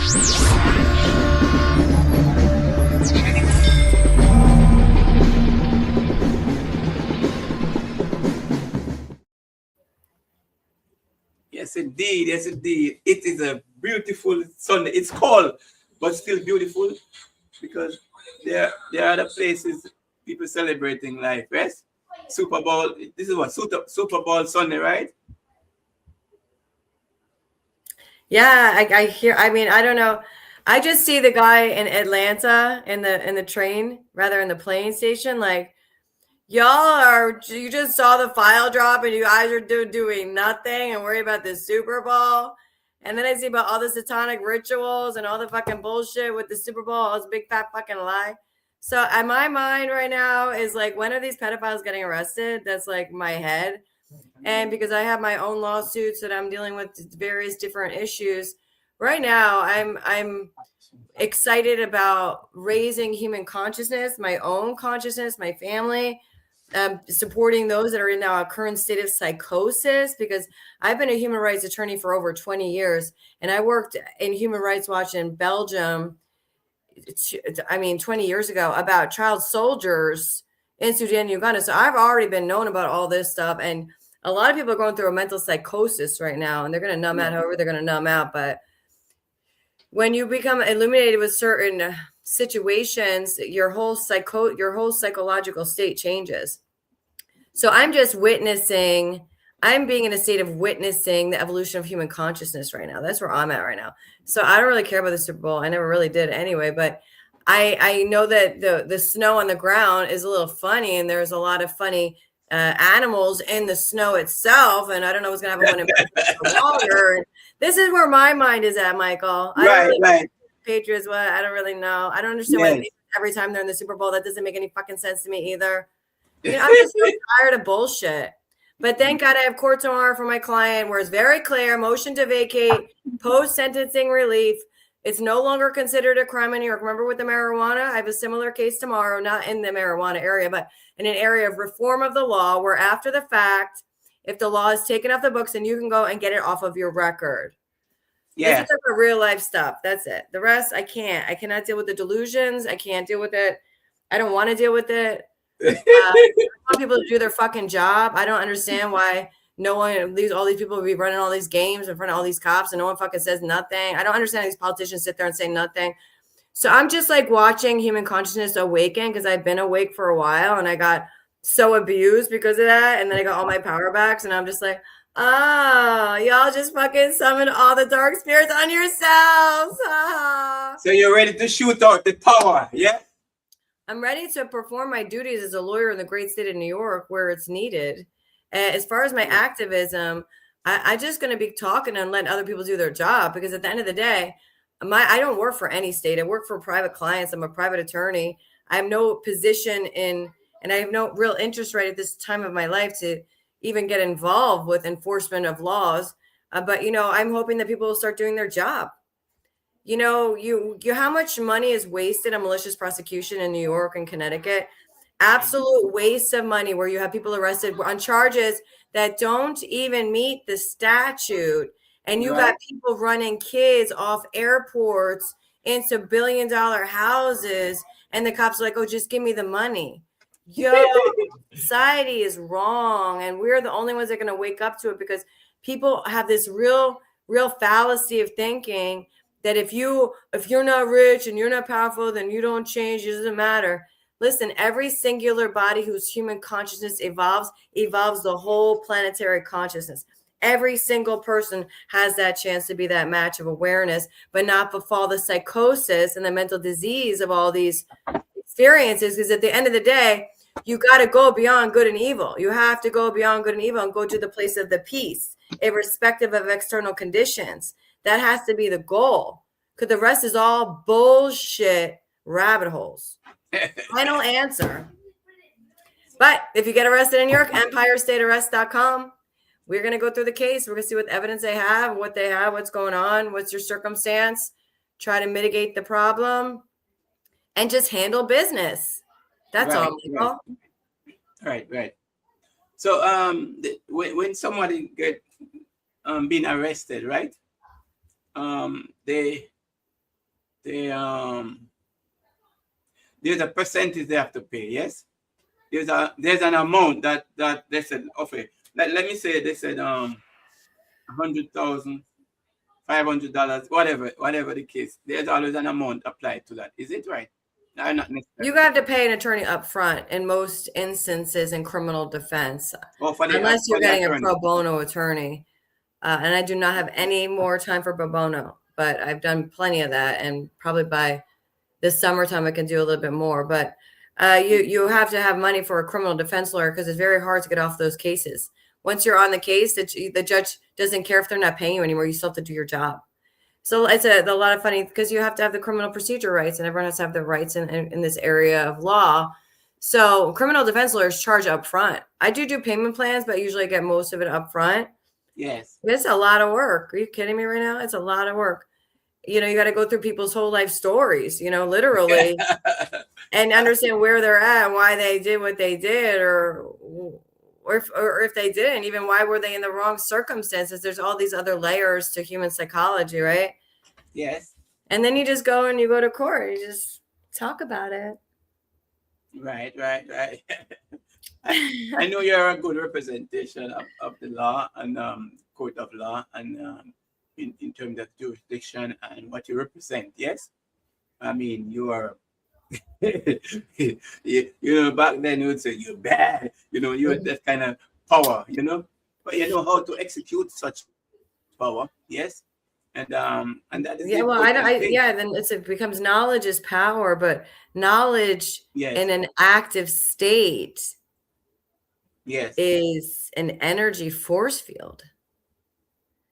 Yes, indeed. Yes, indeed. It is a beautiful Sunday. It's cold, but still beautiful because there are other places people celebrating life. Yes, Super Bowl. This is what Super Bowl Sunday, right? Yeah, I hear. I mean, I don't know. I just see the guy in Atlanta in the train, rather in the plane station, like you just saw the file drop and you guys are doing nothing and worry about the Super Bowl. And then I see about all the satanic rituals and all the fucking bullshit with the Super Bowl. It's a big fat fucking lie. So in my mind right now is like, when are these pedophiles getting arrested? That's like my head. And because I have my own lawsuits that I'm dealing with various different issues right now, I'm excited about raising human consciousness, my own consciousness, my family, supporting those that are in now a current state of psychosis, because I've been a human rights attorney for over 20 years and I worked in Human Rights Watch in Belgium 20 years ago about child soldiers in Sudan and Uganda. So I've already been known about all this stuff, and a lot of people are going through a mental psychosis right now, and they're going to numb out however they're going to numb out. But when you become illuminated with certain situations, your whole psychological state changes. So I'm just I'm being in a state of witnessing the evolution of human consciousness right now. That's where I'm at right now. So I don't really care about the Super Bowl. I never really did anyway, but I know that the snow on the ground is a little funny, and there's a lot of funny animals in the snow itself. And I don't know what's going to happen when it longer. This is where my mind is at, Michael. I don't really know Patriots. What? I don't really know. I don't understand why every time they're in the Super Bowl, that doesn't make any fucking sense to me either. You know, I'm just so tired of bullshit. But thank God I have court tomorrow for my client where it's very clear, motion to vacate, post-sentencing relief. It's no longer considered a crime in New York. Remember with the marijuana? I have a similar case tomorrow, not in the marijuana area, but in an area of reform of the law where after the fact, if the law is taken off the books, then you can go and get it off of your record. Yeah. This is like real life stuff. That's it. The rest, I can't. I cannot deal with the delusions. I can't deal with it. I don't want to deal with it. I want people to do their fucking job. I don't understand why all these people will be running all these games in front of all these cops and no one fucking says nothing. I don't understand how these politicians sit there and say nothing. So I'm just like watching human consciousness awaken, because I've been awake for a while and I got so abused because of that. And then I got all my power backs and I'm just like, oh, y'all just fucking summon all the dark spirits on yourselves. So you're ready to shoot out the power, yeah? I'm ready to perform my duties as a lawyer in the great state of New York where it's needed. As far as my activism, I'm just going to be talking and letting other people do their job, because at the end of the day, I don't work for any state. I work for private clients. I'm a private attorney. I have no position and I have no real interest right at this time of my life to even get involved with enforcement of laws. But, I'm hoping that people will start doing their job. How much money is wasted on malicious prosecution in New York and Connecticut? Absolute waste of money, where you have people arrested on charges that don't even meet the statute. And you got people running kids off airports into billion-dollar houses. And the cops are like, oh, just give me the money. Yo, society is wrong. And we're the only ones that are going to wake up to it, because people have this real fallacy of thinking that if you're not rich and you're not powerful, then you don't change. It doesn't matter. Listen, every singular body whose human consciousness evolves the whole planetary consciousness. Every single person has that chance to be that match of awareness, but not befall the psychosis and the mental disease of all these experiences. Because at the end of the day, you got to go beyond good and evil. You have to go beyond good and evil and go to the place of the peace, irrespective of external conditions. That has to be the goal, because the rest is all bullshit rabbit holes. Final answer. But if you get arrested in New York, EmpireStateArrest.com. We're going to go through the case. We're going to see what evidence they have, what's going on, what's your circumstance, try to mitigate the problem, and just handle business. That's all, Michael. Right. So when somebody get being arrested, right? They there's a percentage they have to pay. Yes, there's an amount that they said. Okay, let me say they said $100,000, $500, whatever the case. There's always an amount applied to that. Is it right? No, not necessarily. You have to pay an attorney up front in most instances in criminal defense, unless you're getting a pro bono attorney. And I do not have any more time for pro bono, but I've done plenty of that, and probably by this summertime I can do a little bit more. But you have to have money for a criminal defense lawyer because it's very hard to get off those cases. Once you're on the case, the judge doesn't care if they're not paying you anymore. You still have to do your job. So it's a lot of funny because you have to have the criminal procedure rights, and everyone has to have the rights in this area of law. So criminal defense lawyers charge up front. I do payment plans, but usually I get most of it up front. Yes. It's a lot of work. Are you kidding me right now? It's a lot of work. You got to go through people's whole life stories, literally, and understand where they're at and why they did what they did, or if they didn't, even why were they in the wrong circumstances. There's all these other layers to human psychology, right? Yes. And then you just go to court. You just talk about it. Right. I know you're a good representation of the law and court of law, and in terms of jurisdiction and what you represent. Yes, I mean you are. Back then you would say you're bad. You had that kind of power. But you know how to execute such power. Yes. And that is then it becomes knowledge is power, but knowledge in an active state is an energy force field.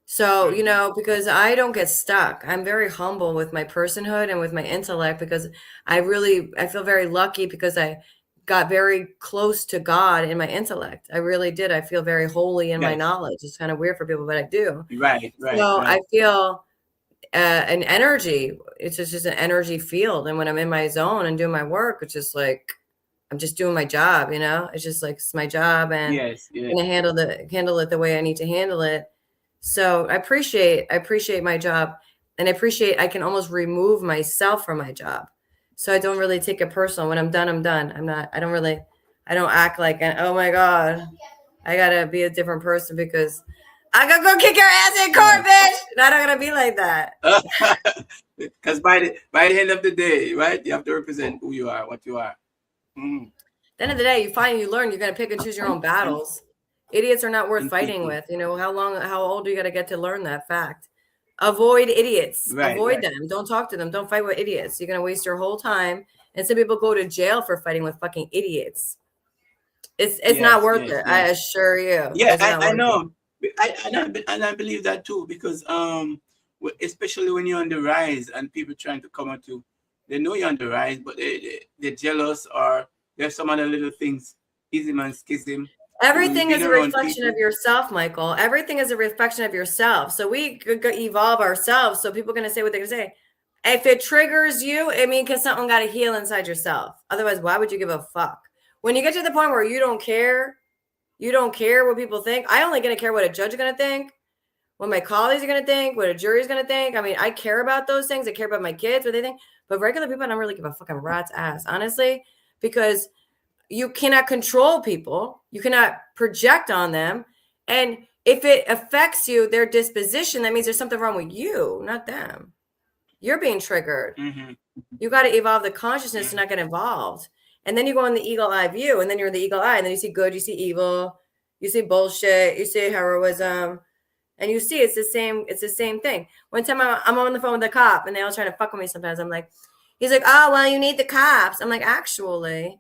So, because I don't get stuck. I'm very humble with my personhood and with my intellect, because I feel very lucky because I got very close to God in my intellect. I really did. I feel very holy in my knowledge. It's kind of weird for people, but I do. Right. So I feel an energy. It's just an energy field. And when I'm in my zone and doing my work, it's just like I'm just doing my job. It's just like it's my job, and I'm gonna handle it the way I need to handle it. So I appreciate my job, and I can almost remove myself from my job. So I don't really take it personal. When I'm done, I'm done. I don't act like, oh my God, I gotta be a different person because I gotta go kick your ass in court, bitch. Not gonna be like that. Because by the end of the day, right, you have to represent who you are, what you are. At the end of the day, you learn, you're gonna pick and choose your own battles. Idiots are not worth fighting with. How old do you got to get to learn that fact? Avoid idiots. Avoid them. Don't talk to them. Don't fight with idiots. You're going to waste your whole time. And some people go to jail for fighting with fucking idiots. It's not worth it. I assure you. Yeah, I know. I believe that too, because especially when you're on the rise and people trying to come at you, they know you're on the rise, but they're jealous, or there's some other little things, ism and schism. Everything is a reflection of yourself, Michael. Everything is a reflection of yourself. So we could evolve ourselves. So people are going to say what they're going to say. If it triggers you, because something got to heal inside yourself. Otherwise, why would you give a fuck? When you get to the point where you don't care what people think. I only going to care what a judge is going to think, what my colleagues are going to think, what a jury is going to think. I care about those things. I care about my kids, what they think. But regular people, I don't really give a fucking rat's ass, honestly, because you cannot control people. You cannot project on them. And if it affects you, their disposition, that means there's something wrong with you, not them. You're being triggered. Mm-hmm. You got to evolve the consciousness to not get involved. And then you go in the eagle eye view, and then you're in the eagle eye, and then you see good, you see evil, you see bullshit, you see heroism, and you see it's the same thing. One time I'm on the phone with a cop, and they all try to fuck with me sometimes. I'm like, he's like, oh, well, you need the cops. I'm like, actually,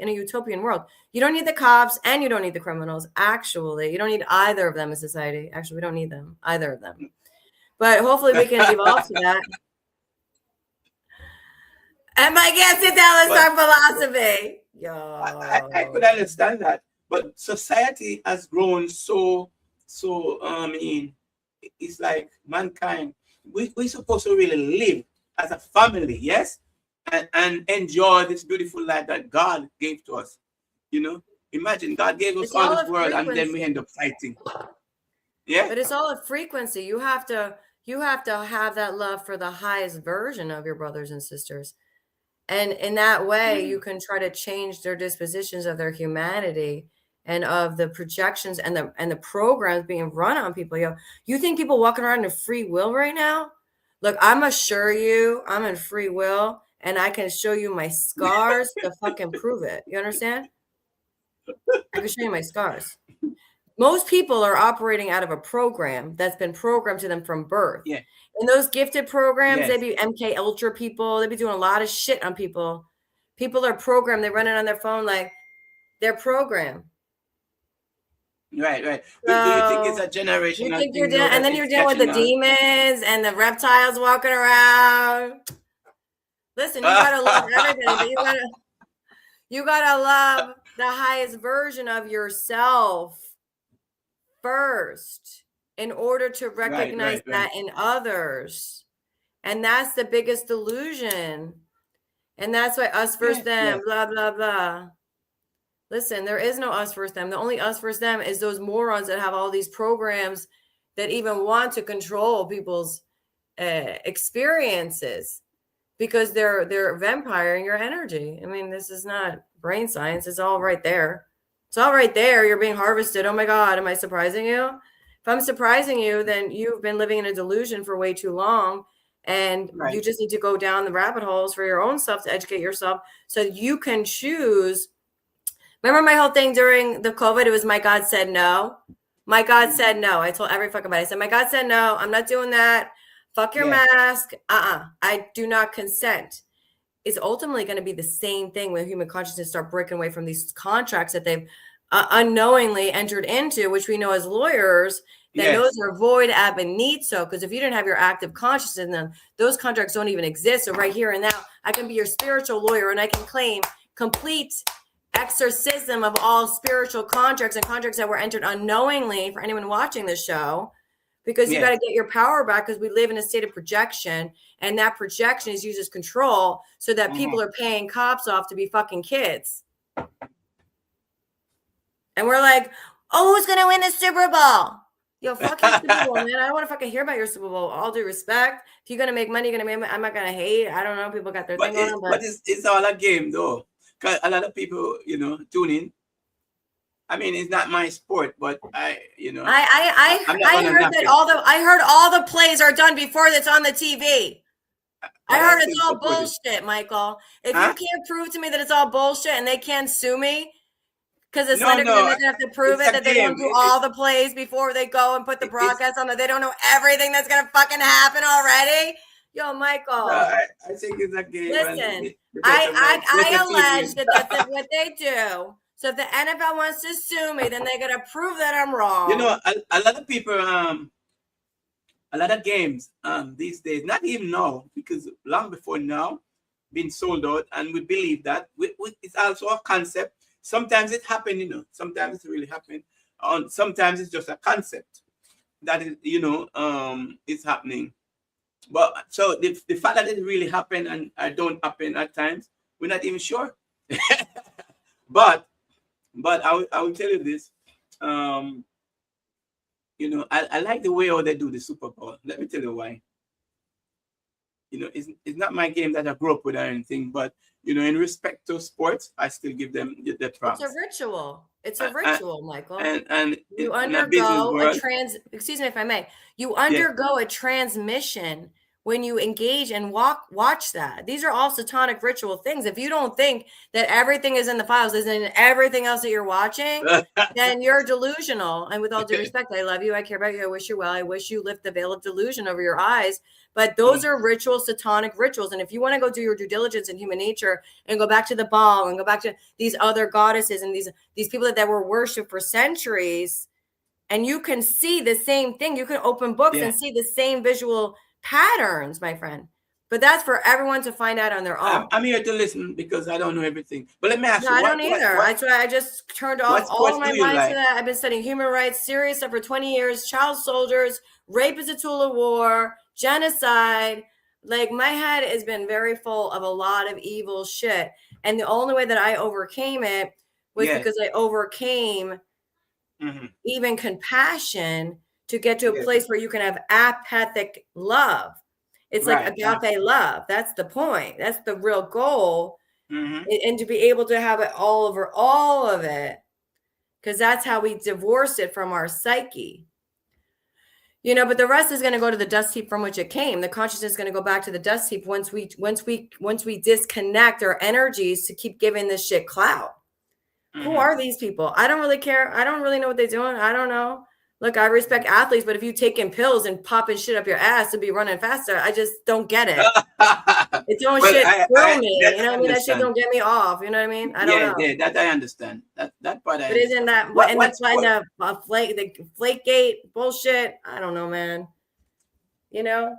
in a utopian world, you don't need the cops and you don't need the criminals. Actually, you don't need either of them in society. Actually, we don't need them, either of them. But hopefully we can evolve to that. And my guest, sit down, let's talk philosophy. Yo. I could understand that. But society has grown so it's like mankind. We're supposed to really live as a family, yes? And enjoy this beautiful life that God gave to us. Imagine God gave us all this world, and then we end up fighting. Yeah. But it's all a frequency. You have to You have to have that love for the highest version of your brothers and sisters. And in that way, you can try to change their dispositions of their humanity and of the projections and the programs being run on people. You think people walking around in free will right now? Look, I'm assure you, I'm in free will, and I can show you my scars to fucking prove it. You understand? I can show you my scars. Most people are operating out of a program that's been programmed to them from birth. Yeah. In those gifted programs, Yes. they be MK Ultra people. They be doing a lot of shit on people. People are programmed. They run it on their phone like they're programmed. Right. So, Do you think it's a generational you think thing? and then you're dealing with the demons and the reptiles walking around. Listen, you gotta love everybody, but you gotta love the highest version of yourself first in order to recognize that in others. And that's the biggest delusion. And that's why us versus them, blah, blah, blah. Listen, there is no us versus them. The only us versus them is those morons that have all these programs that even want to control people's experiences because they're vampiring your energy. I mean, this is not brain science. It's all right there. It's all right there. You're being harvested. Oh my God, am I surprising you? If I'm surprising you, then you've been living in a delusion for way too long. And you just need to go down the rabbit holes for your own self to educate yourself so you can choose. Remember my whole thing during the COVID? It was my God said no. My God said no. I told every fucking body. I said, my God said no. I'm not doing that. Fuck your mask. I do not consent. It's ultimately going to be the same thing when human consciousness start breaking away from these contracts that they've unknowingly entered into, which we know as lawyers, then those are void ab initio. Because if you didn't have your active consciousness in them, those contracts don't even exist. So right here and now, I can be your spiritual lawyer and I can claim complete exorcism of all spiritual contracts and contracts that were entered unknowingly for anyone watching this show, because you got to get your power back, because we live in a state of projection, and that projection is used as control so that people are paying cops off to be fucking kids. And we're like, oh, who's gonna win the Super Bowl? Yo, fuck your Super Bowl, man. I don't want to fucking hear about your Super Bowl. All due respect. If you're gonna make money, you're gonna make money. I'm not gonna hate. I don't know. People got their thing on, but it's all a game though. Cause a lot of people, tune in. I mean, it's not my sport, but I heard all the plays are done before it's on the TV. I heard it's all bullshit, Michael. If you can't prove to me that it's all bullshit and they can't sue me, because it's they're gonna have to prove it that they don't do all the plays before they go and put the broadcast on. That they don't know everything that's gonna fucking happen already. Yo, Michael. I think it's a game. Listen, I allege that that's what they do. So if the NFL wants to sue me, then they gotta prove that I'm wrong. A lot of people, a lot of games these days, not even now, because long before now, been sold out, and we believe that it's also a concept. Sometimes it happens, sometimes it really happens. Sometimes it's just a concept that is, it's happening. But so the fact that it really happened and don't happen at times, we're not even sure. But I will tell you this. I like the way how they do the Super Bowl. Let me tell you why. It's not my game that I grew up with or anything, but in respect to sports, I still give them the props. It's a ritual. It's a ritual, Michael. And you undergo excuse me if I may. You undergo a transmission when you engage and watch that. These are all satanic ritual things. If you don't think that everything is in the files, is in everything else that you're watching, then you're delusional. And with all due respect, I love you. I care about you. I wish you well. I wish you lift the veil of delusion over your eyes. But those are rituals, satanic rituals. And if you want to go do your due diligence in human nature and go back to the Baal and go back to these other goddesses and these people that were worshipped for centuries, and you can see the same thing. You can open books and see the same visual patterns, my friend. But that's for everyone to find out on their own. I'm here to listen because I don't know everything. But let me ask you. I don't either. That's why I just turned off all my mind to that. I've been studying human rights, serious stuff for 20 years, child soldiers, rape is a tool of war, genocide. Like, my head has been very full of a lot of evil shit. And the only way that I overcame it was because I overcame even compassion to get to a place where you can have apathic love. It's like agape love. That's the point. That's the real goal. And to be able to have it all over all of it, because that's how we divorced it from our psyche. You know, but the rest is going to go to the dust heap from which it came. The consciousness is going to go back to the dust heap once we disconnect our energies to keep giving this shit clout. Who are these people? I don't really care. I don't really know what they're doing. I don't know. Look, I respect athletes, but if you taking pills and popping shit up your ass to be running faster, I just don't get it. It's own shit thrill me. You know what I mean? That shit don't get me off. You know what I mean? I don't know. Yeah, that I understand. That part I understand. But isn't that what the flake gate bullshit? I don't know, man. You know?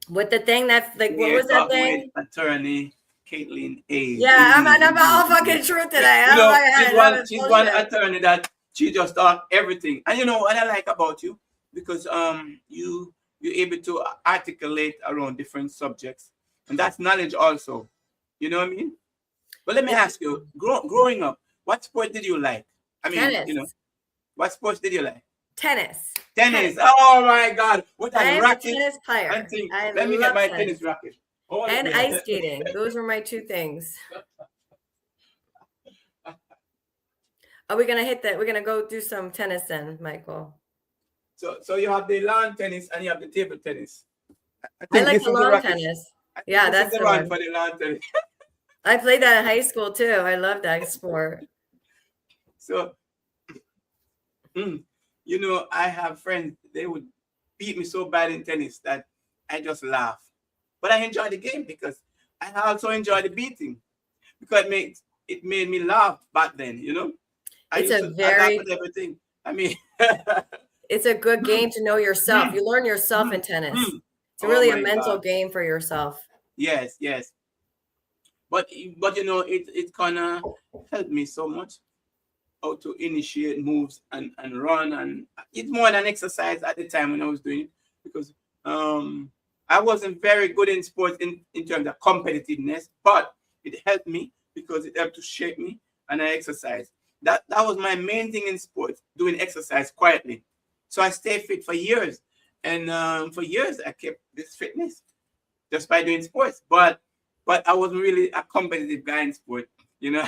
With the thing that's like, what was that thing? Attorney Caitlin A. Yeah, I'm all fucking truth today. You know, she's one attorney that she just talk everything. And you know what I like about you? Because you're able to articulate around different subjects. And that's knowledge also. You know what I mean? But let me ask you, growing up, what sport did you like? I mean, tennis. You know, what sports did you like? Tennis. Oh my God. What a racket. I'm a tennis player. Let me get my tennis racket. And ice skating. Those were my two things. Are we gonna hit that? We're gonna go do some tennis then, Michael. So you have the lawn tennis and you have the table tennis. I like the lawn tennis. Yeah, that's the one for the lawn tennis. I played that in high school too. I love that sport. So, you know, I have friends. They would beat me so bad in tennis that I just laugh. But I enjoy the game because I also enjoy the beating because it made me laugh back then. You know. It's everything. I mean, it's a good game to know yourself. You learn yourself in tennis. It's really a mental game for yourself. Yes. But you know, it kind of helped me so much how to initiate moves and run, and it's more than exercise at the time when I was doing it because I wasn't very good in sports in terms of competitiveness, but it helped me because it helped to shape me and I exercised. That was my main thing in sports, doing exercise quietly. So I stayed fit for years. And for years, I kept this fitness just by doing sports. But I wasn't really a competitive guy in sport, you know.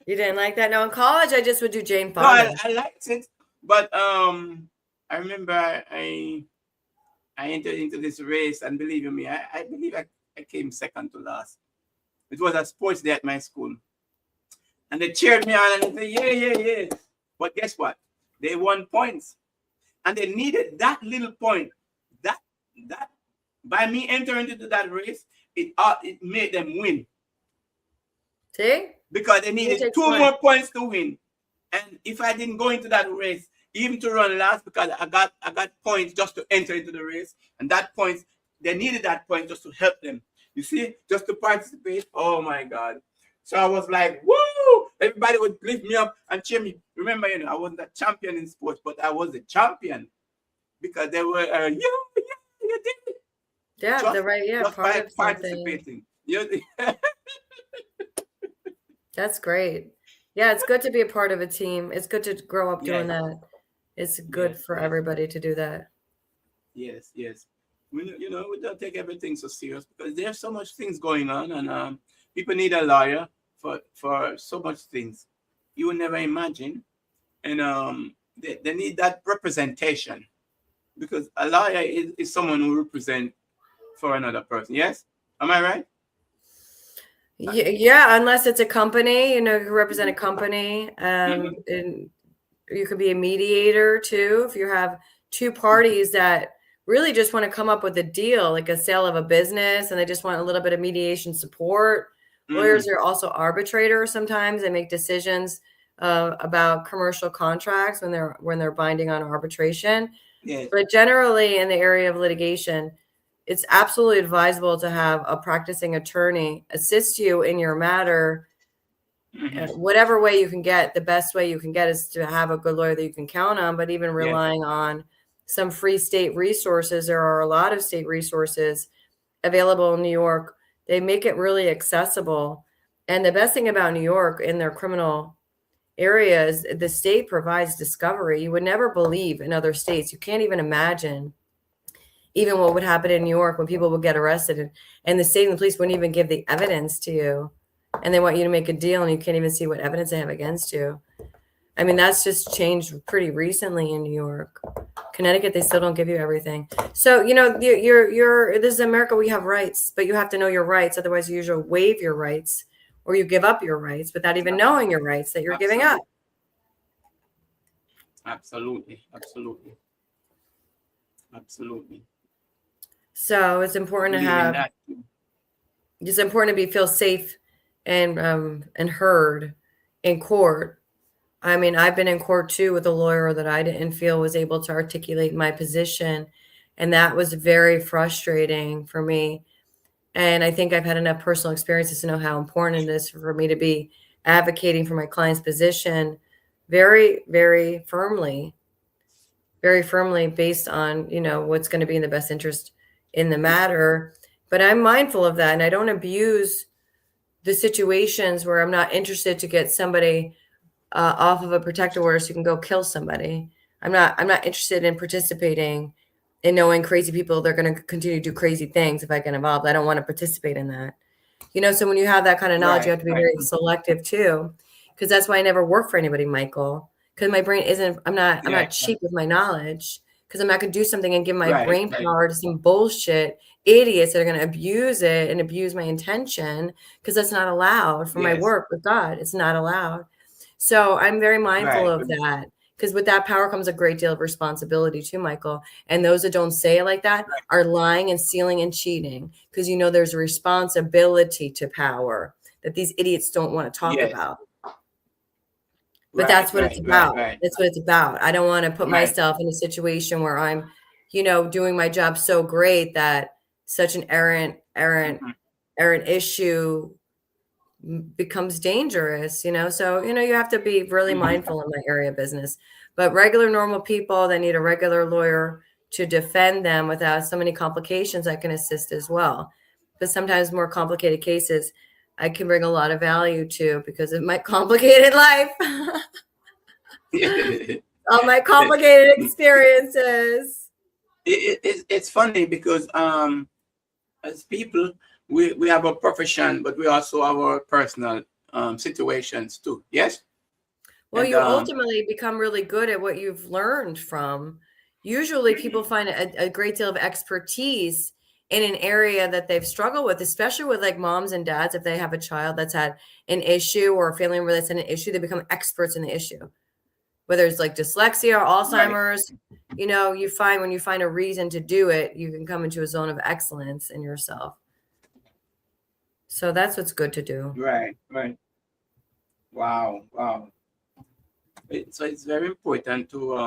You didn't like that? No, in college, I just would do Jane Fonda. No, I liked it. But I remember I entered into this race, and believe you me, I believe I came second to last. It was a sports day at my school. And they cheered me on and they said, yeah. But guess what? They won points. And they needed that little point. That by me entering into that race, it made them win. See? Because they needed two more points to win. And if I didn't go into that race, even to run last, because I got points just to enter into the race. And that point, they needed that point just to help them. You see? Just to participate. Oh my God. So I was like, woo! Everybody would lift me up and cheer me. Remember, you know, I wasn't a champion in sports, but I was a champion because they were, you did it. Yeah, just, the right, yeah, just part by of participating. That's great. Yeah, it's good to be a part of a team. It's good to grow up doing that. It's good for everybody to do that. Yes. We don't take everything so serious because there's so much things going on, and people need a lawyer for so much things you would never imagine, and they need that representation because a lawyer is someone who represents for another person. Yes, am I right? Yeah, unless it's a company, you represent a company, and you could be a mediator too if you have two parties that really just want to come up with a deal, like a sale of a business, and they just want a little bit of mediation support. Lawyers are also arbitrators sometimes. They make decisions about commercial contracts when they're binding on arbitration. Yes. But generally in the area of litigation, it's absolutely advisable to have a practicing attorney assist you in your matter. Whatever way you can get, the best way you can get is to have a good lawyer that you can count on, but even relying on some free state resources. There are a lot of state resources available in New York. They make it really accessible. And the best thing about New York in their criminal areas, the state provides discovery. You would never believe in other states. You can't even imagine even what would happen in New York when people would get arrested and the state and the police wouldn't even give the evidence to you. And they want you to make a deal and you can't even see what evidence they have against you. I mean, that's just changed pretty recently in New York. Connecticut, they still don't give you everything. So, you know, this is America. We have rights, but you have to know your rights. Otherwise, you usually waive your rights or you give up your rights without even knowing your rights that you're giving up. Absolutely. So it's important to have. It's important to feel safe and heard in court. I mean, I've been in court too with a lawyer that I didn't feel was able to articulate my position. And that was very frustrating for me. And I think I've had enough personal experiences to know how important it is for me to be advocating for my client's position very, very firmly based on, you know, what's going to be in the best interest in the matter. But I'm mindful of that. And I don't abuse the situations where I'm not interested to get somebody off of a protective order so you can go kill somebody. I'm not interested in participating in knowing crazy people. They're going to continue to do crazy things if I get involved. I don't want to participate in that. You know, so when you have that kind of knowledge, you have to be very selective too, because that's why I never work for anybody, Michael, because my brain isn't, I'm not cheap with my knowledge, because I'm not going to do something and give my brain power to some bullshit idiots that are going to abuse it and abuse my intention, because that's not allowed for my work with God. It's not allowed. So I'm very mindful of that, because with that power comes a great deal of responsibility too, Michael. And those that don't say it like that are lying and stealing and cheating, because, you know, there's a responsibility to power that these idiots don't want to talk about. But that's what it's about. That's what it's about. I don't want to put myself in a situation where I'm, you know, doing my job so great that such an errant issue becomes dangerous, you know? So, you know, you have to be really mindful in my area of business. But regular, normal people that need a regular lawyer to defend them without so many complications, I can assist as well. But sometimes more complicated cases, I can bring a lot of value to, because of my complicated life. All my complicated experiences. It's funny because as people, we have a profession, but we also have our personal situations too. Yes. Well, you ultimately become really good at what you've learned from. Usually people find a great deal of expertise in an area that they've struggled with, especially with like moms and dads. If they have a child that's had an issue or a family member that's had an issue, they become experts in the issue. Whether it's like dyslexia or Alzheimer's, you know, you find when you find a reason to do it, you can come into a zone of excellence in yourself. So that's what's good to do. Right. Wow. So it's very important to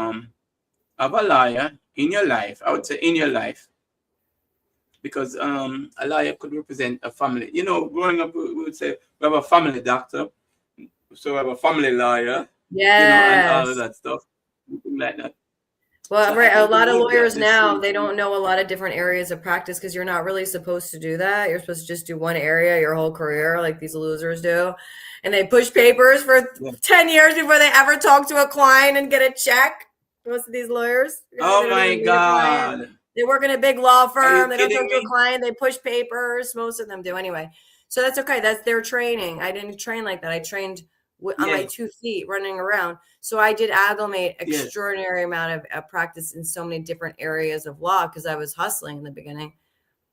have a lawyer in your life. I would say in your life, because a lawyer could represent a family. You know, growing up, we would say we have a family doctor, so we have a family lawyer. Yes. You know, and all of that stuff, like that. Well, so a lot of lawyers now, they don't know a lot of different areas of practice, because you're not really supposed to do that. You're supposed to just do one area your whole career, like these losers do. And they push papers for 10 years before they ever talk to a client and get a check. Most of these lawyers. Oh my God. They work in a big law firm. They don't talk to a client. They push papers. Most of them do anyway. So that's okay. That's their training. I didn't train like that. I trained on my 2 feet running around. So I did amalgamate extraordinary amount of practice in so many different areas of law, because I was hustling in the beginning.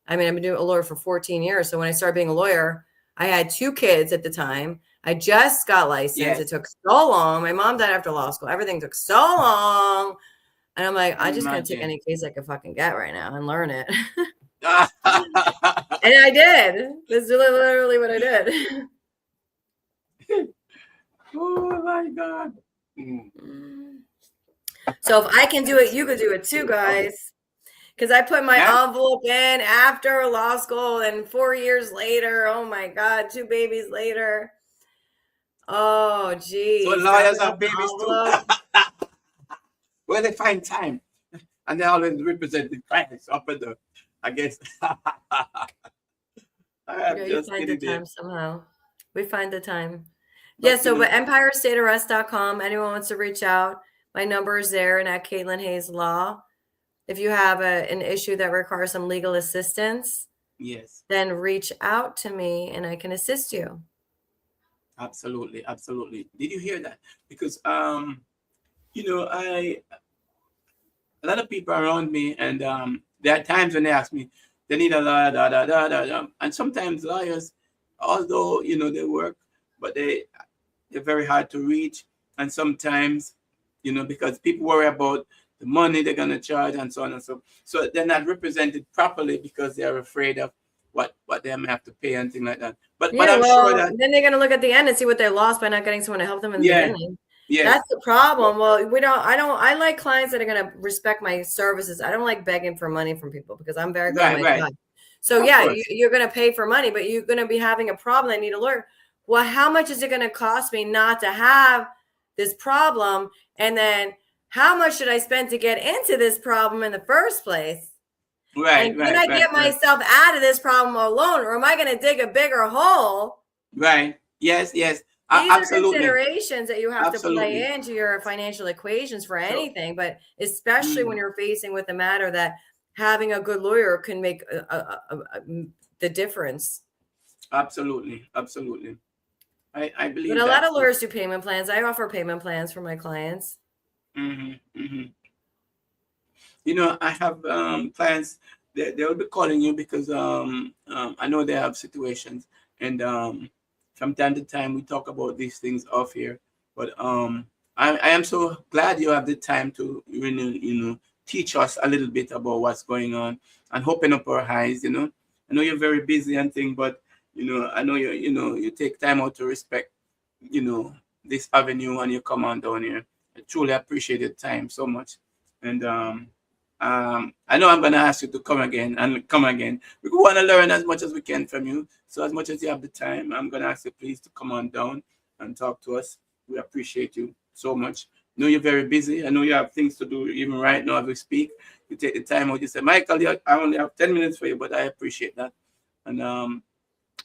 I mean, I've been doing a lawyer for 14 years. So when I started being a lawyer, I had 2 kids at the time. I just got licensed. It took so long. My mom died after law school. Everything took so long. And I'm like, I'm just going to take any case I can fucking get right now and learn it. And I did. That's literally what I did. Oh my God. So if I can do it, you can do it too, guys. Because I put my envelope in after law school, and 4 years later, oh my God, 2 babies later. Oh, geez. So lawyers are babies too. Where they find time. And they always represent the clients up at the, I guess. You find the time somehow. We find the time. Yeah, so but EmpireStateArrest.com. Anyone wants to reach out, my number is there, and at Caitlin Hayes Law. If you have an issue that requires some legal assistance, yes, then reach out to me and I can assist you. absolutely, absolutely. Did you hear that? Because you know, a lot of people around me, and there are times when they ask me, they need a lawyer, and sometimes lawyers, although you know they work, but they're very hard to reach, and sometimes, you know, because people worry about the money they're gonna charge and so on and so they're not represented properly because they're afraid of what they may have to pay and things like that. But Yeah, I'm sure well, that then they're going to look at the end and see what they lost by not getting someone to help them in the yeah, beginning. yes, That's the problem. Well, I like clients that are going to respect my services. I don't like begging for money from people because I'm very good at my right, job. So of yeah, course, you're going to pay for money, but you're going to be having a problem. I need to learn. Well, how much is it going to cost me not to have this problem? And then how much should I spend to get into this problem in the first place? And can I get myself out of this problem alone, or am I going to dig a bigger hole? Right. Yes. These Absolutely. are considerations that you have to play into your financial equations for anything, but especially when you're facing with a matter that having a good lawyer can make the difference. Absolutely. I believe but a lot of lawyers do payment plans. I offer payment plans for my clients. You know, I have clients. They'll be calling you because I know they have situations, and from time to time we talk about these things off here. But I am so glad you have the time to really, you know, teach us a little bit about what's going on and open up our eyes. You know, I know you're very busy and thing, but you know, I know you take time out to respect, you know, this avenue and you come on down here. I truly appreciate your time so much, and I know I'm gonna ask you to come again and come again. We want to learn as much as we can from you. So as much as you have the time, I'm gonna ask you please to come on down and talk to us. We appreciate you so much. I know you're very busy. I know you have things to do even right now as we speak. You take the time out. You say, Michael, I only have 10 minutes for you, but I appreciate that. And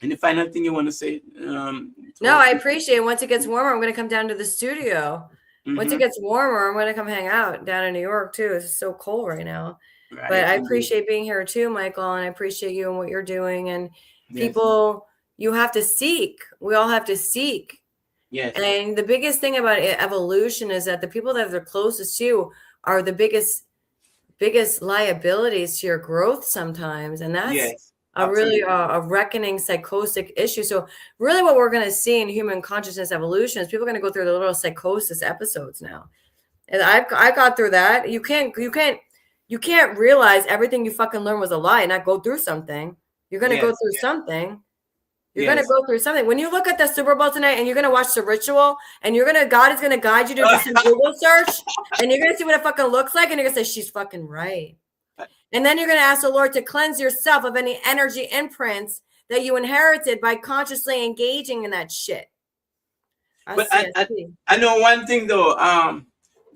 any final thing you want to say? No, I appreciate it. Once it gets warmer, I'm going to come down to the studio. Once it gets warmer, I'm going to come hang out down in New York too. It's so cold right now. Right, but I appreciate being here too, Michael, and I appreciate you and what you're doing. And people, you have to seek. We all have to seek. Yes. And the biggest thing about evolution is that the people that are closest to you are the biggest liabilities to your growth sometimes. And that's really a reckoning psychotic issue. So really what we're going to see in human consciousness evolution is people are going to go through the little psychosis episodes now. And I got through that. You can't realize everything you fucking learned was a lie and not go through something. You're going to go through something. You're going to go through something. When you look at the Super Bowl tonight and you're going to watch The Ritual and God is going to guide you to do some Google search and you're going to see what it fucking looks like and you're going to say, she's fucking right. And then you're going to ask the Lord to cleanse yourself of any energy imprints that you inherited by consciously engaging in that shit. But I know one thing though.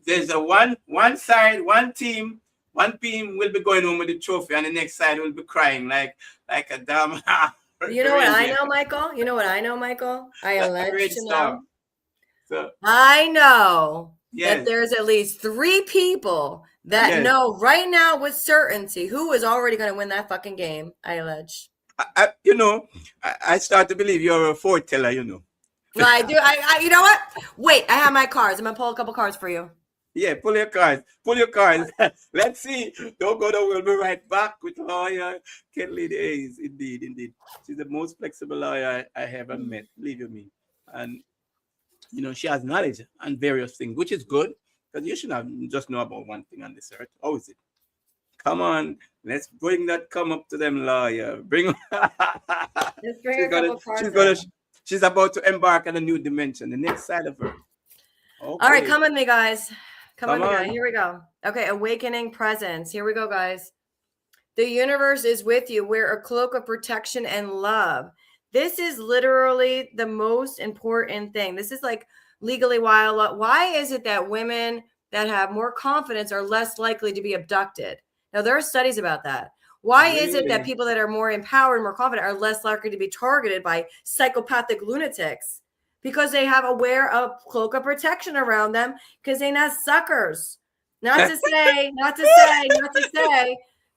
There's a one team will be going home with the trophy, and the next side will be crying like a damn. You know what I know, Michael? I allege to know. So I know that there's at least 3 people that know right now with certainty who is already going to win that fucking game. I allege. I start to believe you're a foreteller. You know. I do. You know what? Wait, I have my cards. I'm gonna pull a couple cards for you. Yeah, pull your cards. Let's see. Don't go there. We'll be right back with lawyer Caitlin Hayes. Indeed. She's the most flexible lawyer I ever met. Believe you me. And she has knowledge on various things, which is good because you should not just know about one thing on this earth. How is it? Come on, let's bring that come up to them, lawyer. Bring. Let's bring a couple cards. She's about to embark on a new dimension, the next side of her. Okay. All right, come with me, guys. Come with me, guys. Here we go. Okay, awakening presence. Here we go, guys. The universe is with you. Wear a cloak of protection and love. This is literally the most important thing. This is like legally wild. Why is it that women that have more confidence are less likely to be abducted? Now, there are studies about that. Why is it that people that are more empowered, more confident are less likely to be targeted by psychopathic lunatics because they have a cloak of protection around them because they're not suckers. Not to say,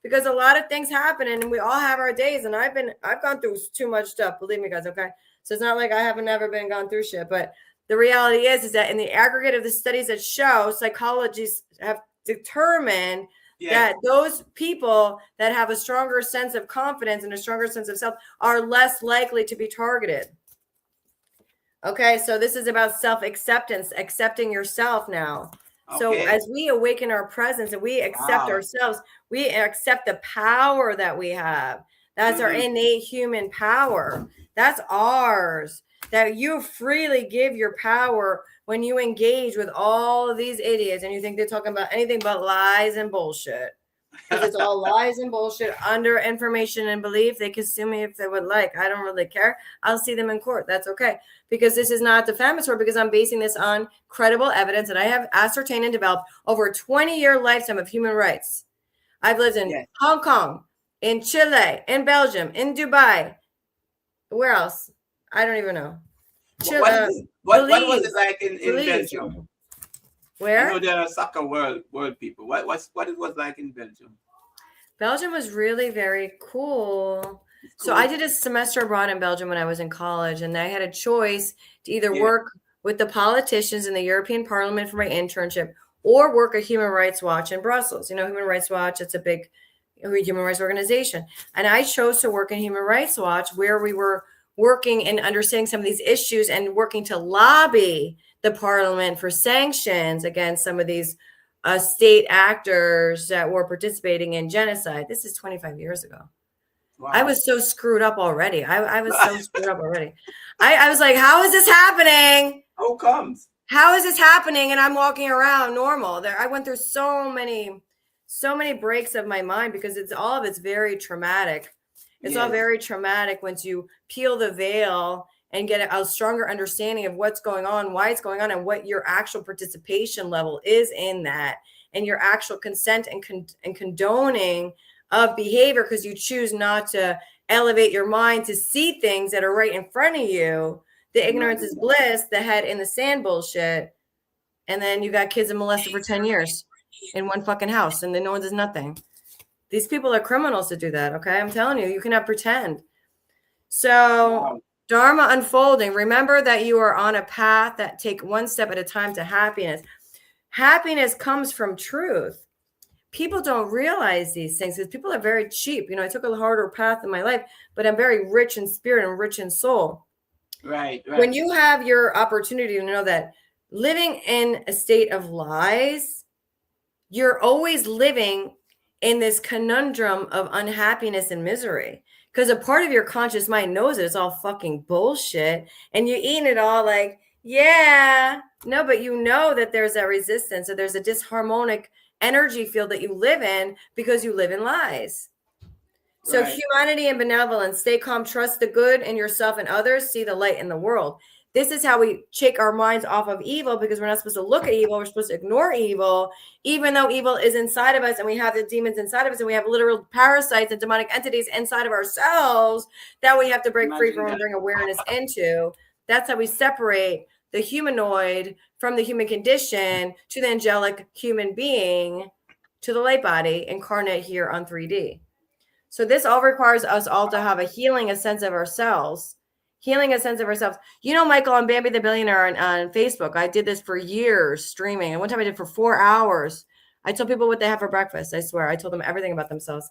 because a lot of things happen and we all have our days. And I've gone through too much stuff. Believe me, guys. Okay. So it's not like I haven't never been gone through shit, but the reality is that in the aggregate of the studies that show, psychologists have determined that those people that have a stronger sense of confidence and a stronger sense of self are less likely to be targeted. Okay, so this is about self-acceptance, accepting yourself now. Okay. So as we awaken our presence and we accept ourselves, we accept the power that we have. That's our innate human power. That's ours. That you freely give your power when you engage with all of these idiots and you think they're talking about anything but lies and bullshit. Because it's all lies and bullshit under information and belief. They can sue me if they would like. I don't really care. I'll see them in court. That's okay. Because this is not defamatory, because I'm basing this on credible evidence that I have ascertained and developed over a 20-year lifetime of human rights. I've lived in Hong Kong, in Chile, in Belgium, in Dubai. Where else? I don't even know. Chile, what was it like in Belgium? Where? I know there are soccer world people. What it was like in Belgium? Belgium was really very cool. So I did a semester abroad in Belgium when I was in college, and I had a choice to either work with the politicians in the European Parliament for my internship or work at Human Rights Watch in Brussels. You know, Human Rights Watch, it's a big human rights organization. And I chose to work in Human Rights Watch, where we were working and understanding some of these issues and working to lobby the parliament for sanctions against some of these state actors that were participating in genocide. This is 25 years ago. Wow. I was so screwed up already. I was so screwed up already. I was like, how is this happening? How comes? How is this happening? And I'm walking around normal. I went through so many breaks of my mind because all of it's very traumatic. It's all very traumatic once you peel the veil and get a stronger understanding of what's going on, why it's going on, and what your actual participation level is in that, and your actual consent and condoning of behavior, because you choose not to elevate your mind to see things that are right in front of you. The ignorance is bliss, the head in the sand bullshit. And then you got kids and molested for 10 years in one fucking house, and then no one does nothing. These people are criminals to do that, okay? I'm telling you, you cannot pretend. So Dharma unfolding. Remember that you are on a path that take one step at a time to happiness. Happiness comes from truth. People don't realize these things because people are very cheap. You know, I took a harder path in my life, but I'm very rich in spirit and rich in soul. Right. When you have your opportunity to know that living in a state of lies, you're always living in this conundrum of unhappiness and misery. Because a part of your conscious mind knows it's all fucking bullshit. And you're eating it all like, no, but you know that there's that resistance. So there's a disharmonic energy field that you live in because you live in lies. So humanity and benevolence, stay calm, trust the good in yourself and others, see the light in the world. This is how we shake our minds off of evil, because we're not supposed to look at evil. We're supposed to ignore evil, even though evil is inside of us and we have the demons inside of us and we have literal parasites and demonic entities inside of ourselves that we have to break free from and bring awareness into. That's how we separate the humanoid from the human condition to the angelic human being to the light body incarnate here on 3D. So this all requires us all to have a sense of ourselves. Healing a sense of ourselves. You know, Michael, on Bambi the Billionaire on Facebook, I did this for years streaming. And one time I did for 4 hours. I told people what they have for breakfast. I swear. I told them everything about themselves.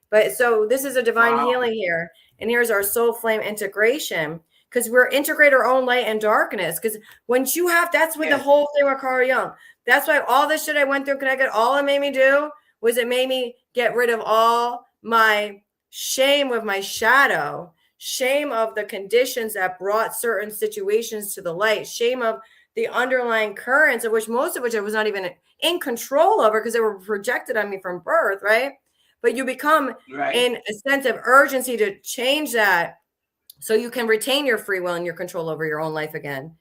But so this is a divine healing here. And here's our soul flame integration. Because we're integrate our own light and darkness. Because once you have, that's what the whole thing with Carl Jung. That's why all this shit I went through, connected, all it made me do was it made me get rid of all my shame with my shadow. Shame of the conditions that brought certain situations to the light, shame of the underlying currents of which most of which I was not even in control over because they were projected on me from birth, right? But you become in a sense of urgency to change that so you can retain your free will and your control over your own life again.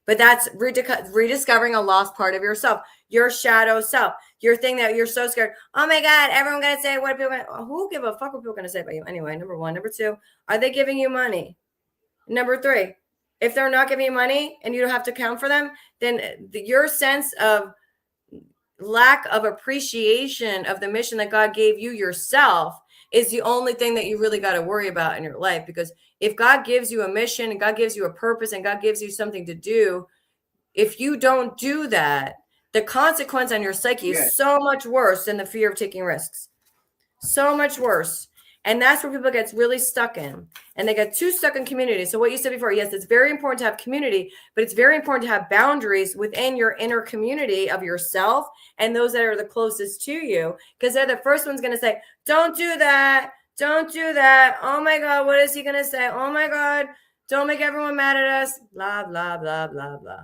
But that's rediscovering a lost part of yourself, your shadow self, your thing that you're so scared. Oh my God, everyone going to say what people going to, who give a fuck what people going to say about you anyway? Number one. Number two, are they giving you money? Number three, if they're not giving you money and you don't have to account for them, then your sense of lack of appreciation of the mission that God gave you yourself is the only thing that you really got to worry about in your life. Because if God gives you a mission and God gives you a purpose and God gives you something to do, if you don't do that, the consequence on your psyche is so much worse than the fear of taking risks. So much worse. And that's where people get really stuck in. And they get too stuck in community. So what you said before, yes, it's very important to have community, but it's very important to have boundaries within your inner community of yourself and those that are the closest to you. Because they're the first ones going to say, don't do that. Don't do that. Oh my God, what is he going to say? Oh my God, don't make everyone mad at us. Blah, blah, blah, blah, blah.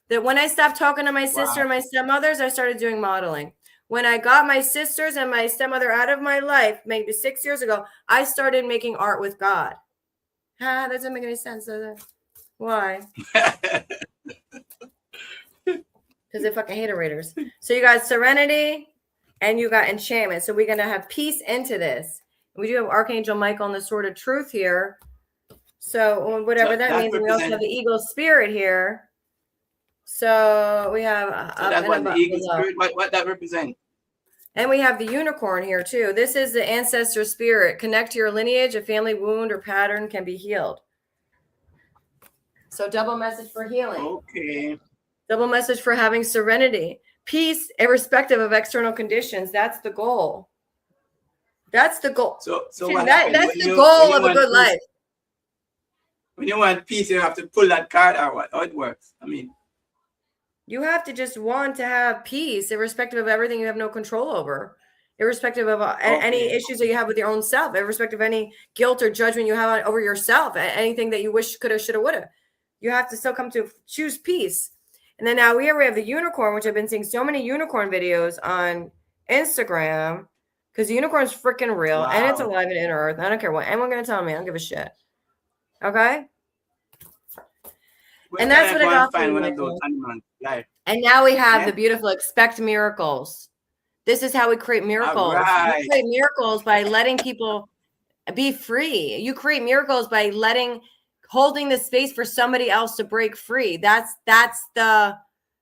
That when I stopped talking to my sister and my stepmothers, I started doing modeling. When I got my sisters and my stepmother out of my life, maybe 6 years ago, I started making art with God. That doesn't make any sense, does it? Why? Because they fucking haterators. So you got serenity and you got enchantment. So we're going to have peace into this. We do have Archangel Michael and the Sword of Truth here. So whatever that means. And we also have the Eagle Spirit here. So we have that's what the eagle spirit, what that represents. And we have the unicorn here too. This is the ancestor spirit. Connect to your lineage. A family wound or pattern can be healed. So double message for healing. Okay. Double message for having serenity. Peace, irrespective of external conditions. That's the goal. That's the goal. So that's the goal of a good life. When you want peace, you have to pull that card or what? How it works? I mean, you have to just want to have peace, irrespective of everything you have no control over, irrespective of any issues that you have with your own self, irrespective of any guilt or judgment you have over yourself, anything that you wish could have, should have, would have. You have to still come to choose peace. And then now here we have the unicorn, which I've been seeing so many unicorn videos on Instagram because the unicorn's freaking real and it's alive and in earth. I don't care what anyone going to tell me. I don't give a shit. Okay? And that's what I got for you. And now we have the beautiful expect miracles. This is how we create miracles. We create miracles by letting people be free. You create miracles by holding the space for somebody else to break free. That's the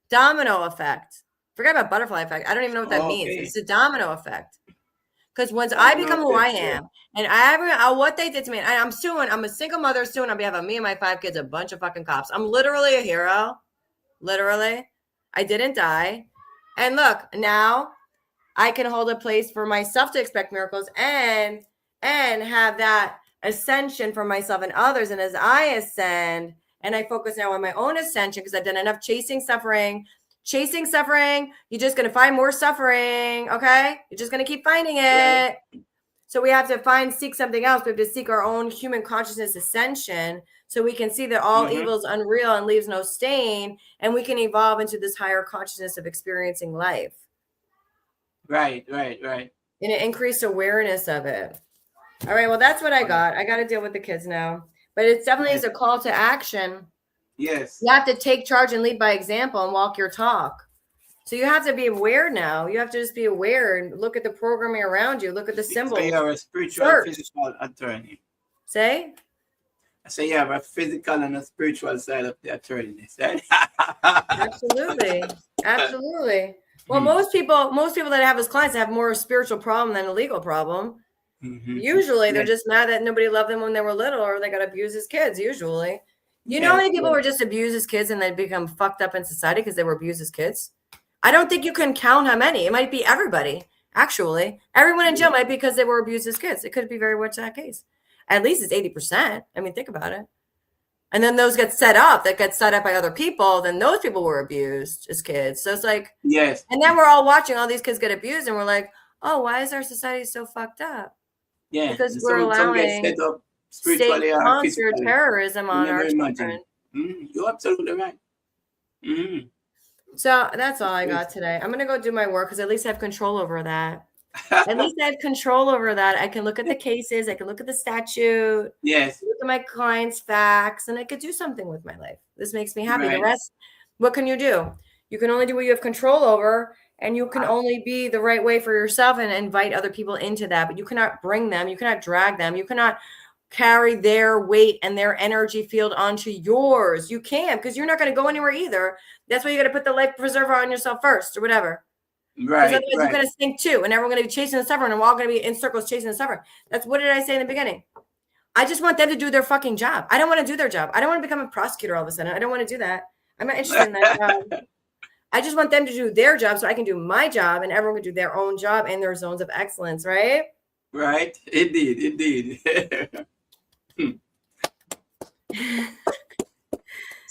domino effect. Forget about butterfly effect. I don't even know what that means. It's a domino effect. Because once I become who I am, and what they did to me, and I'm a single mother suing on behalf of me and my 5 kids, a bunch of fucking cops. I'm literally a hero. Literally. I didn't die. And look, now I can hold a place for myself to expect miracles and have that ascension for myself and others. And as I ascend and I focus now on my own ascension, because I've done enough chasing suffering, you're just going to find more suffering. Okay. You're just going to keep finding it. Right. So we have to seek something else. We have to seek our own human consciousness ascension so we can see that all evil is unreal and leaves no stain. And we can evolve into this higher consciousness of experiencing life. Right. And an increased awareness of it. All right. Well, that's what I got. I got to deal with the kids now. But it definitely is a call to action. Yes. You have to take charge and lead by example and walk your talk. So you have to be aware now. You have to just be aware and look at the programming around you. Look at the symbols. So you have a spiritual, physical attorney. Say? I say you have a physical and a spiritual side of the attorney. Absolutely. Well, most people that have as clients have more spiritual problem than a legal problem. Usually they're just mad that nobody loved them when they were little or they got abused as kids, usually. You know how many people were just abused as kids and they become fucked up in society because they were abused as kids? I don't think you can count how many. It might be everybody, actually. Everyone in jail might be because they were abused as kids. It could be very much that case. At least it's 80%. I mean, think about it. And then those get set up by other people. Then those people were abused as kids. So it's like, yes. And then we're all watching all these kids get abused and we're like, oh, why is our society so fucked up? Yeah. Because we're allowing state-sponsored terrorism on our children. You're absolutely right. So that's all I got today. I'm going to go do my work because at least I have control over that. At least I have control over that. I can look at the cases. I can look at the statute. Yes. Look at my clients' facts, and I could do something with my life. This makes me happy. The rest, what can you do? You can only do what you have control over, and you can only be the right way for yourself and invite other people into that. But you cannot bring them. You cannot drag them. You cannot carry their weight and their energy field onto yours. You can, because you're not going to go anywhere either. That's why you got to put the life preserver on yourself first or whatever. Right. Otherwise you're going to sink too. And everyone's going to be chasing the suffering, and we're all going to be in circles chasing the suffering. What did I say in the beginning? I just want them to do their fucking job. I don't want to do their job. I don't want to become a prosecutor all of a sudden. I don't want to do that. I'm not interested in that job. I just want them to do their job so I can do my job, and everyone can do their own job in their zones of excellence, right? Right. Indeed.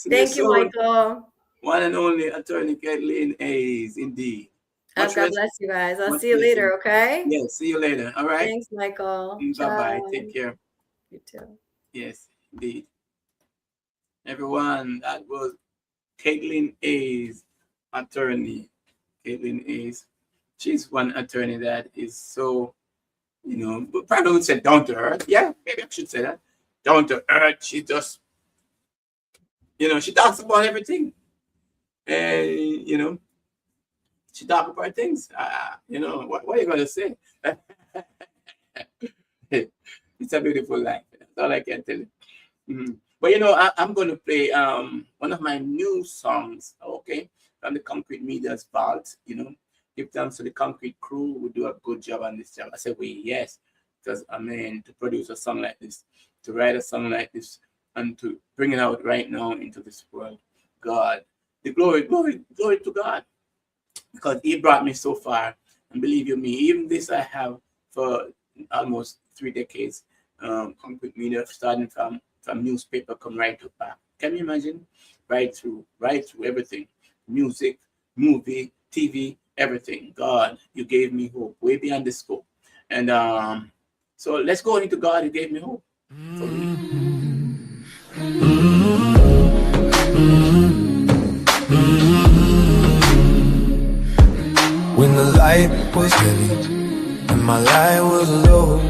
Thank you, Michael. One and only attorney Kathleen Hayes, indeed. God bless you guys. I'll see you later, okay? Yes, see you later. All right. Thanks, Michael. Bye-bye. Take care. You too. Yes, indeed. Everyone, that was Kathleen Hayes, attorney. Kathleen Hayes. She's one attorney that is so, but probably would say down to earth. Yeah, maybe I should say that. Down to earth. She just, she talks about everything. And, she talks about things. What are you going to say? It's a beautiful life. That's all I can tell you. Mm-hmm. But, I'm going to play one of my new songs, okay, from the Concrete Media's vault, Give thanks to the Concrete crew who do a good job on this job. I said, yes, because, to produce a song like this, to write a song like this, and to bring it out right now into this world, God, the glory to God, because he brought me so far. And believe you me, even this I have for almost 3 decades. Concrete Media, starting from newspaper, come right up back. Can you imagine? Right through everything. Music, movie, TV, everything. God, you gave me hope way beyond the scope. And so let's go into God who gave me hope. For me. When the light was heavy and my light was low,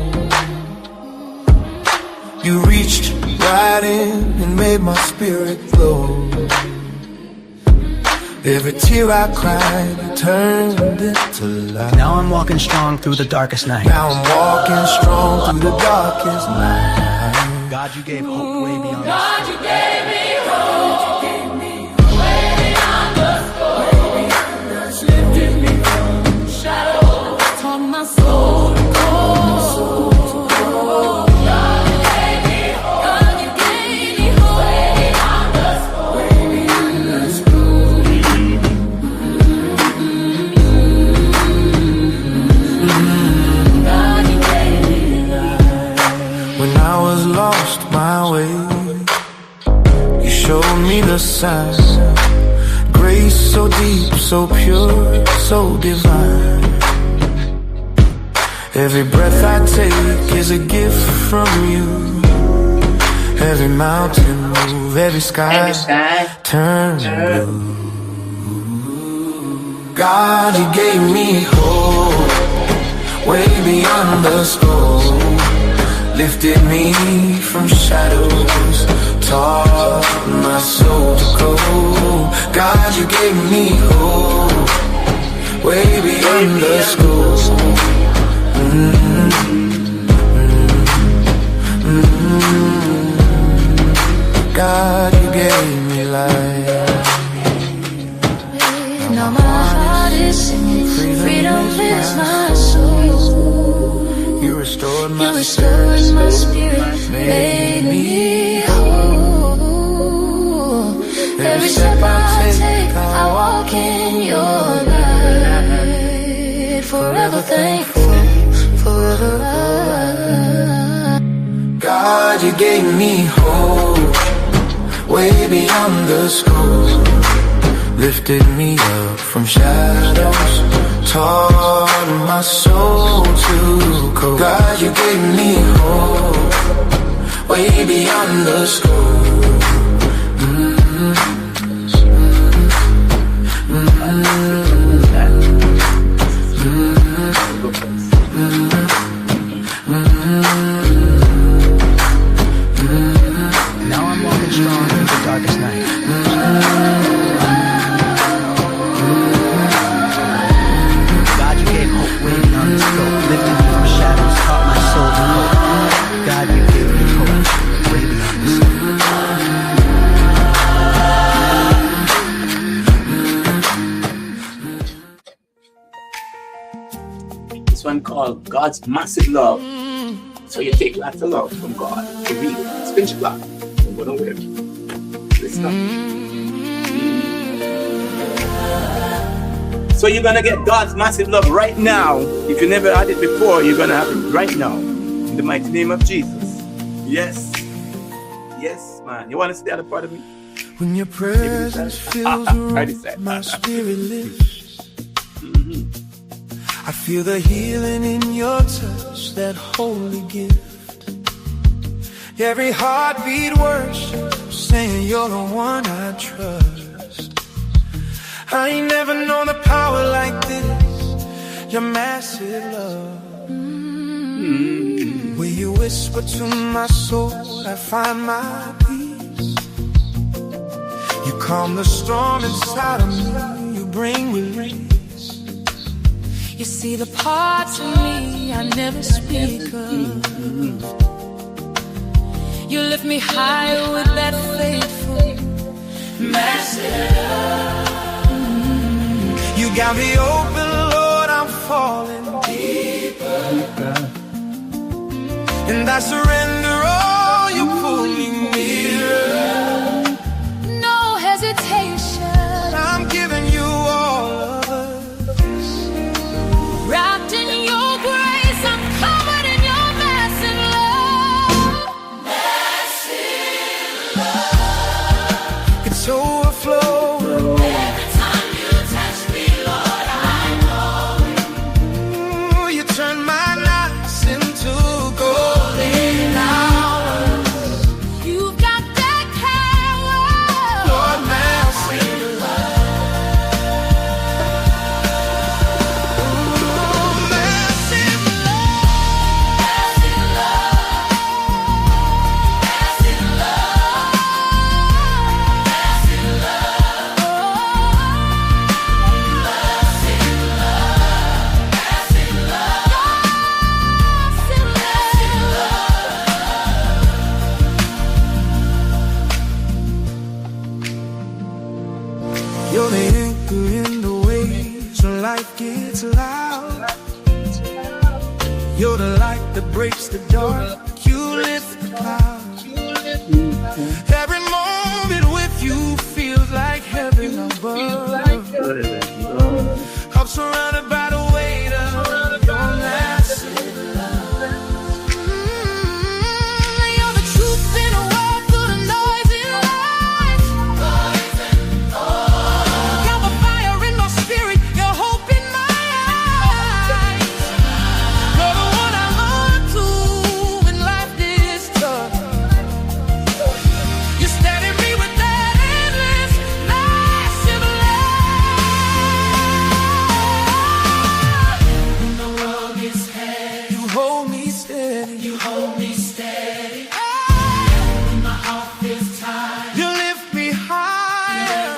you reached right in and made my spirit glow. Every tear I cried, you turned it to light. Now I'm walking strong through the darkest night. Now I'm walking strong through the darkest night. God, you gave hope way beyond the God, you gave me hope. Way beyond the scope. Lifted me from the shadows. Taught my soul to go. God, you gave me hope. God, you gave me hope. Way beyond the scope. Way beyond the scope. God, you gave me life. When I was lost my way, you showed me the sign. Grace so deep, so pure, so divine. Every breath I take is a gift from you. Every mountain move, every sky turn blue. God, you gave me hope, way beyond the scope. Lifted me from shadows, taught my soul to go. God, you gave me hope, way beyond the scope. God, you gave me life. Now my heart is singing, freedom fills my soul. You restored my spirit, made me whole. Every step I take, I walk in your light. Forever thankful, forever alive. God, you gave me hope, way beyond the scope. Lifted me up from shadows, taught my soul to go. God, you gave me hope, way beyond the scope. Now I'm walking strong through the darkest night. God, you gave hope way beyond the scope. Lifted me from shadows, taught my soul to hope. God, you gave me hope. called God's massive love. So you take lots of love from God. To read it. It's Pinchy Clarke. Don't go nowhere. Listen up. So you're gonna get God's massive love right now. If you never had it before, you're gonna have it right now. In the mighty name of Jesus. Yes. Yes, man. You wanna see the other part of me? When your presence fills the room, my spirit lifts. I feel the healing in your touch, that holy gift. Every heartbeat worship, saying you're the one I trust. I ain't never known the power like this, your massive love. Where you whisper to my soul, I find my peace. You calm the storm inside of me, you bring release. You see the parts of me I never speak of. You lift me higher with that faithful, massive love. You got me open, Lord, I'm falling deeper. And I surrender all, you pull me nearer. No hesitation, I'm giving you all of us. wrapped in your grace, I'm covered in your massive love. Massive love. It's overflowing. Every time you touch me, Lord, I know. Ooh, you turn my nights into golden hours. You've got that power. Lord, massive Ooh, massive You're the anchor in the waves when life gets loud. You're the light that breaks the dark. You lift the clouds. Every moment with you feels like heaven above. I'm surrounded by the weight of your massive love. You're the truth in a world full of noise and lies. You're the fire in my spirit, your hope in my eyes. You're the one I run to when life is tough. You steady me with that endless, massive love. When the world gets heavy, You hold me steady. you hold me steady. When my heart feels tired, You lift me higher.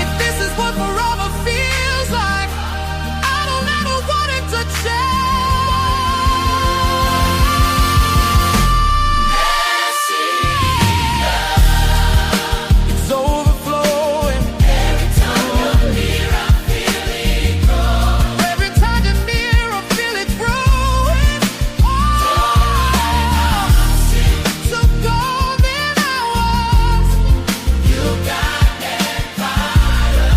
if this is what forever feels like, I don't ever want it to change. It's overflowing. Every time you're near, I feel it grow. Every time you're near, I feel it growing. So golden hours, you got that fire.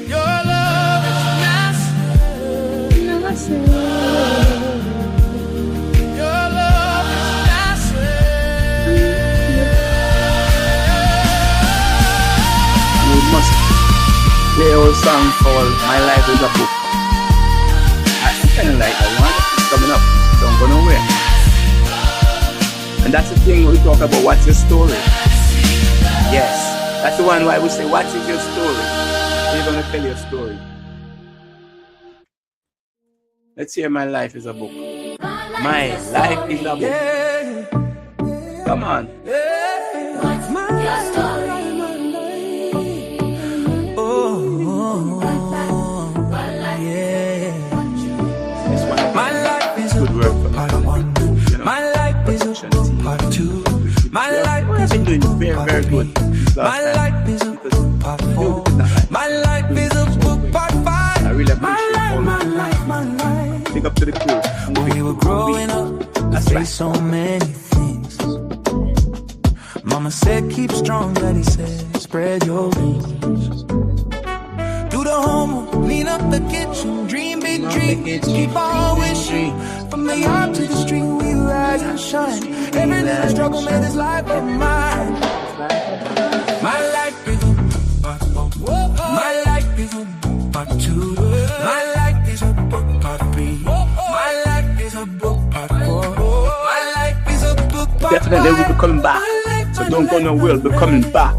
Your love is massive. Your love is massive. You must play our song called My Life is a Book. I kind of like that one. It's coming up. Don't go nowhere. And And that's the thing we talk about, what's your story? Yes, that's the one why we say, what is your story? You're going to tell your story. Let's hear My Life is a Book. My life is a book. Come on. What's your story? My life is a Good work for part one. My life is a book part two. My life is a been doing book very, part very three. good. My life is a book part four. My life is a book part five. I really My appreciate life, all my of life, my life. Big up to the crew. When we were growing up, we faced so many things. Mama said, keep strong, Daddy said, spread your wings. Do the homework, clean up the kitchen, dream big dreams, keep on wishing. From the yard to the street, we rise and shine. Every little struggle made this life of mine. My life is a book part one. My life is a book part two. My life is a book part three. My life is a book part four. My life is a book part Definitely we'll be coming back. So don't go nowhere, we'll be coming back.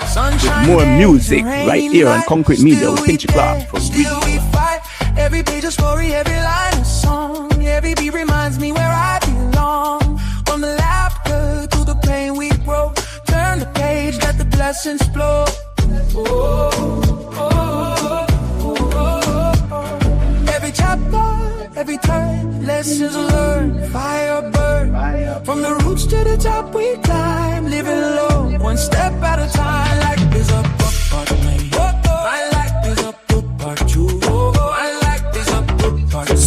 Sunshine, more music rain, right here on Concrete Media with still Pinchy Clarke from Still we fight. Every page a story, every line a song. Every beat reminds me where I belong. From the laughter to the pain we broke. Turn the page, let the blessings flow. Every chapter, every turn, lessons learned, fire burn. From the roots to the top we climb, living low, one step at a time. Like there's a book part of me.